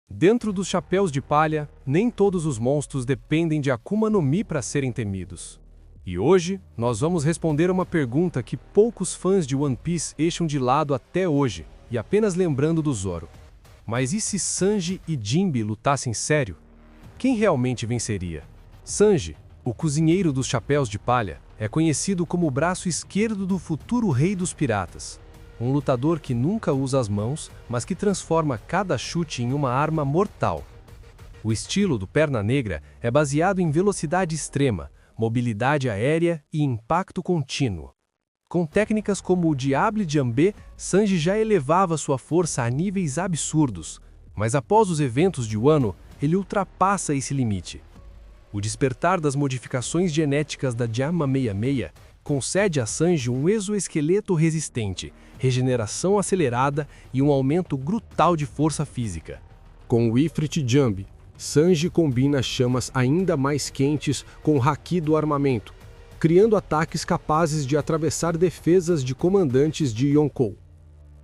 Dentro dos chapéus de palha, nem todos os monstros dependem de Akuma no Mi para serem temidos. E hoje, nós vamos responder uma pergunta que poucos fãs de One Piece deixam de lado até hoje, e apenas lembrando do Zoro. Mas e se Sanji e Jinbe lutassem sério? Quem realmente venceria? Sanji, o cozinheiro dos chapéus de palha, é conhecido como o braço esquerdo do futuro rei dos piratas. Um lutador que nunca usa as mãos, mas que transforma cada chute em uma arma mortal. O estilo do Perna Negra é baseado em velocidade extrema, mobilidade aérea e impacto contínuo. Com técnicas como o Diable Jambe, Sanji já elevava sua força a níveis absurdos, mas após os eventos de Wano, ele ultrapassa esse limite. O despertar das modificações genéticas da Jamma 66 concede a Sanji um exoesqueleto resistente, regeneração acelerada e um aumento brutal de força física. Com o Ifrit Jambe, Sanji combina chamas ainda mais quentes com o Haki do armamento, criando ataques capazes de atravessar defesas de comandantes de Yonkou.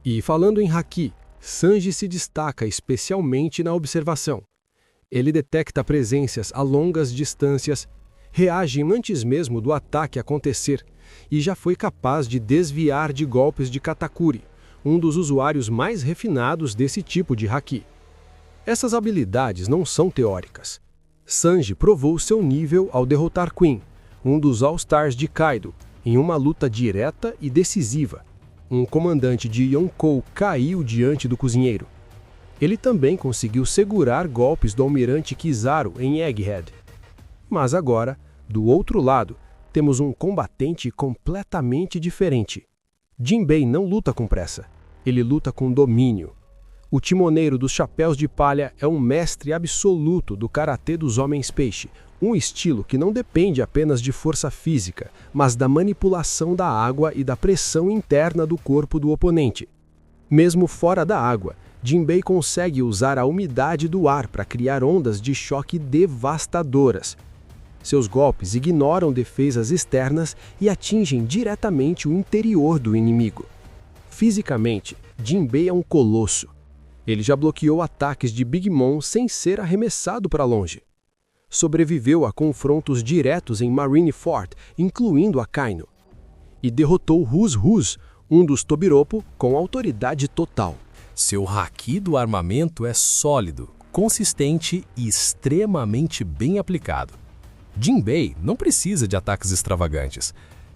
E falando em Haki, Sanji se destaca especialmente na observação. Ele detecta presenças a longas distâncias, reage antes mesmo do ataque acontecer e já foi capaz de desviar de golpes de Katakuri, um dos usuários mais refinados desse tipo de Haki. Essas habilidades não são teóricas. Sanji provou seu nível ao derrotar Queen, um dos All-Stars de Kaido, em uma luta direta e decisiva. Um comandante de Yonkou caiu diante do cozinheiro. Ele também conseguiu segurar golpes do almirante Kizaru em Egghead. Mas agora, do outro lado, temos um combatente completamente diferente. Jinbei não luta com pressa, ele luta com domínio. O timoneiro dos chapéus de palha é um mestre absoluto do karatê dos homens peixe, um estilo que não depende apenas de força física, mas da manipulação da água e da pressão interna do corpo do oponente. Mesmo fora da água, Jinbei consegue usar a umidade do ar para criar ondas de choque devastadoras. Seus golpes ignoram defesas externas e atingem diretamente o interior do inimigo. Fisicamente, Jinbei é um colosso. Ele já bloqueou ataques de Big Mom sem ser arremessado para longe. Sobreviveu a confrontos diretos em Marineford, incluindo Akainu. E derrotou Rus Rus, um dos Tobiropo, com autoridade total. Seu haki do armamento é sólido, consistente e extremamente bem aplicado. Jinbei não precisa de ataques extravagantes.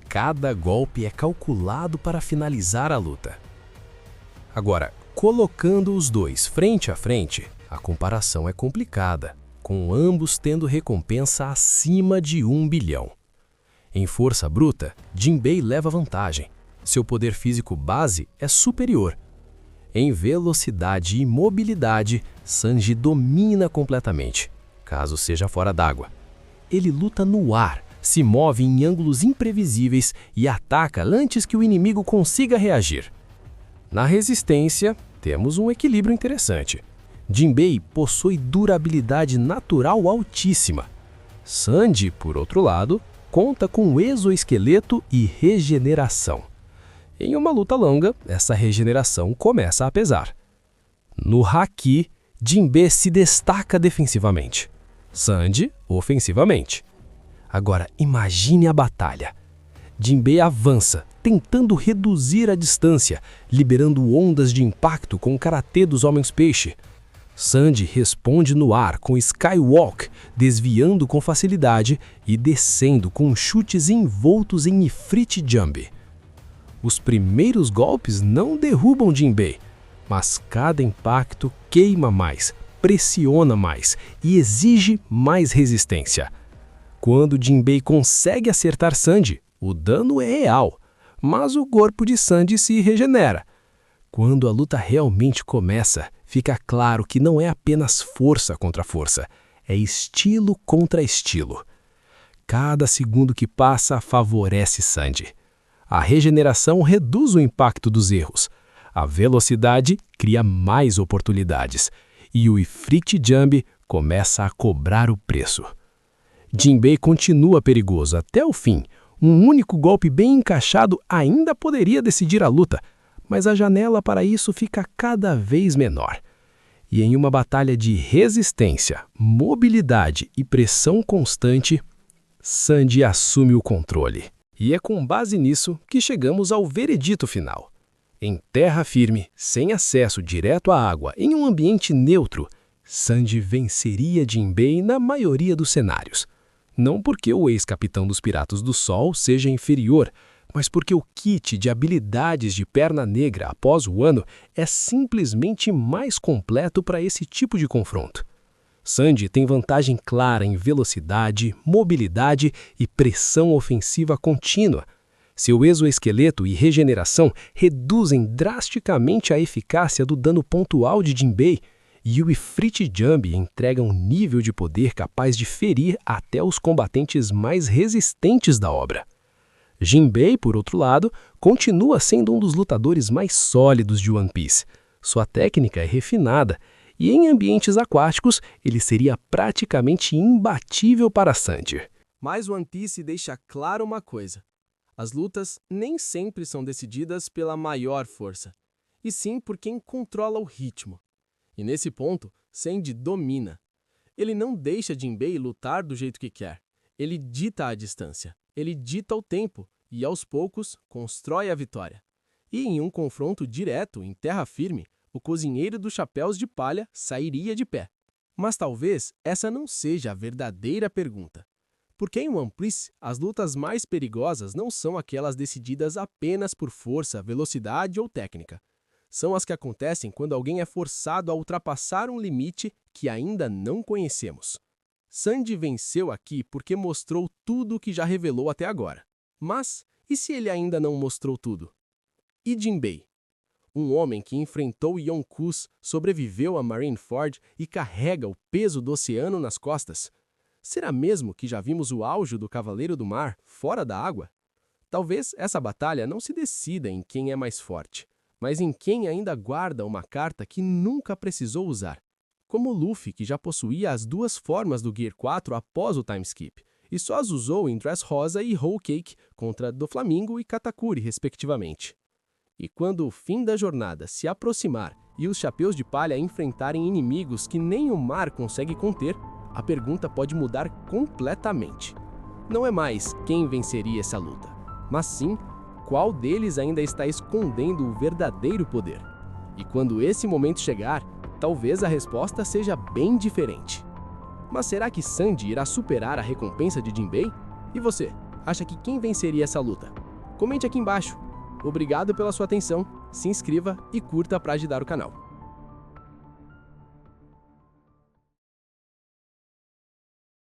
Cada golpe é calculado para finalizar a luta. Agora, colocando os dois frente a frente, a comparação é complicada, com ambos tendo recompensa acima de 1 bilhão. Em força bruta, Jinbei leva vantagem. Seu poder físico base é superior. Em velocidade e mobilidade, Sanji domina completamente, caso seja fora d'água. Ele luta no ar, se move em ângulos imprevisíveis e ataca antes que o inimigo consiga reagir. Na resistência, temos um equilíbrio interessante. Jinbei possui durabilidade natural altíssima. Sanji, por outro lado, conta com exoesqueleto e regeneração. Em uma luta longa, essa regeneração começa a pesar. No Haki, Jinbei se destaca defensivamente. Sanji, ofensivamente. Agora, imagine a batalha. Jinbei avança, tentando reduzir a distância, liberando ondas de impacto com o karatê dos homens-peixe. Sanji responde no ar com Skywalk, desviando com facilidade e descendo com chutes envoltos em Ifrit Jambe. Os primeiros golpes não derrubam Jinbei, mas cada impacto queima mais, pressiona mais e exige mais resistência. Quando Jinbei consegue acertar Sanji, o dano é real, mas o corpo de Sanji se regenera. Quando a luta realmente começa, fica claro que não é apenas força contra força, é estilo contra estilo. Cada segundo que passa favorece Sanji. A regeneração reduz o impacto dos erros. A velocidade cria mais oportunidades. E o Ifrit Jambe começa a cobrar o preço. Jinbei continua perigoso até o fim. Um único golpe bem encaixado ainda poderia decidir a luta, mas a janela para isso fica cada vez menor. E em uma batalha de resistência, mobilidade e pressão constante, Sandy assume o controle. E é com base nisso que chegamos ao veredito final. Em terra firme, sem acesso direto à água, em um ambiente neutro, Sandy venceria Jinbei na maioria dos cenários. Não porque o ex-capitão dos Piratas do Sol seja inferior, mas porque o kit de habilidades de Perna Negra após o ano é simplesmente mais completo para esse tipo de confronto. Sandy tem vantagem clara em velocidade, mobilidade e pressão ofensiva contínua. Seu exoesqueleto e regeneração reduzem drasticamente a eficácia do dano pontual de Jinbei, e o Ifrit Jump entrega um nível de poder capaz de ferir até os combatentes mais resistentes da obra. Jinbei, por outro lado, continua sendo um dos lutadores mais sólidos de One Piece. Sua técnica é refinada, e em ambientes aquáticos ele seria praticamente imbatível para Sandy. Mas One Piece deixa claro uma coisa: as lutas nem sempre são decididas pela maior força, e sim por quem controla o ritmo. E nesse ponto, Sandy domina. Ele não deixa Jinbei lutar do jeito que quer. Ele dita a distância, ele dita o tempo e, aos poucos, constrói a vitória. E em um confronto direto, em terra firme, o cozinheiro dos chapéus de palha sairia de pé. Mas talvez essa não seja a verdadeira pergunta. Porque em One Piece, as lutas mais perigosas não são aquelas decididas apenas por força, velocidade ou técnica. São as que acontecem quando alguém é forçado a ultrapassar um limite que ainda não conhecemos. Sandy venceu aqui porque mostrou tudo o que já revelou até agora. Mas, e se ele ainda não mostrou tudo? E Jinbei? Um homem que enfrentou Yonkus, sobreviveu a Marineford e carrega o peso do oceano nas costas. Será mesmo que já vimos o auge do Cavaleiro do Mar fora da água? Talvez essa batalha não se decida em quem é mais forte, mas em quem ainda guarda uma carta que nunca precisou usar. Como Luffy, que já possuía as duas formas do Gear 4 após o timeskip, e só as usou em Dressrosa e Whole Cake contra Doflamingo e Katakuri, respectivamente. E quando o fim da jornada se aproximar e os Chapéus de Palha enfrentarem inimigos que nem o mar consegue conter, a pergunta pode mudar completamente. Não é mais quem venceria essa luta, mas sim qual deles ainda está escondendo o verdadeiro poder. E quando esse momento chegar, talvez a resposta seja bem diferente. Mas será que Sandy irá superar a recompensa de Jinbei? E você, acha que quem venceria essa luta? Comente aqui embaixo. Obrigado pela sua atenção, se inscreva e curta para ajudar o canal.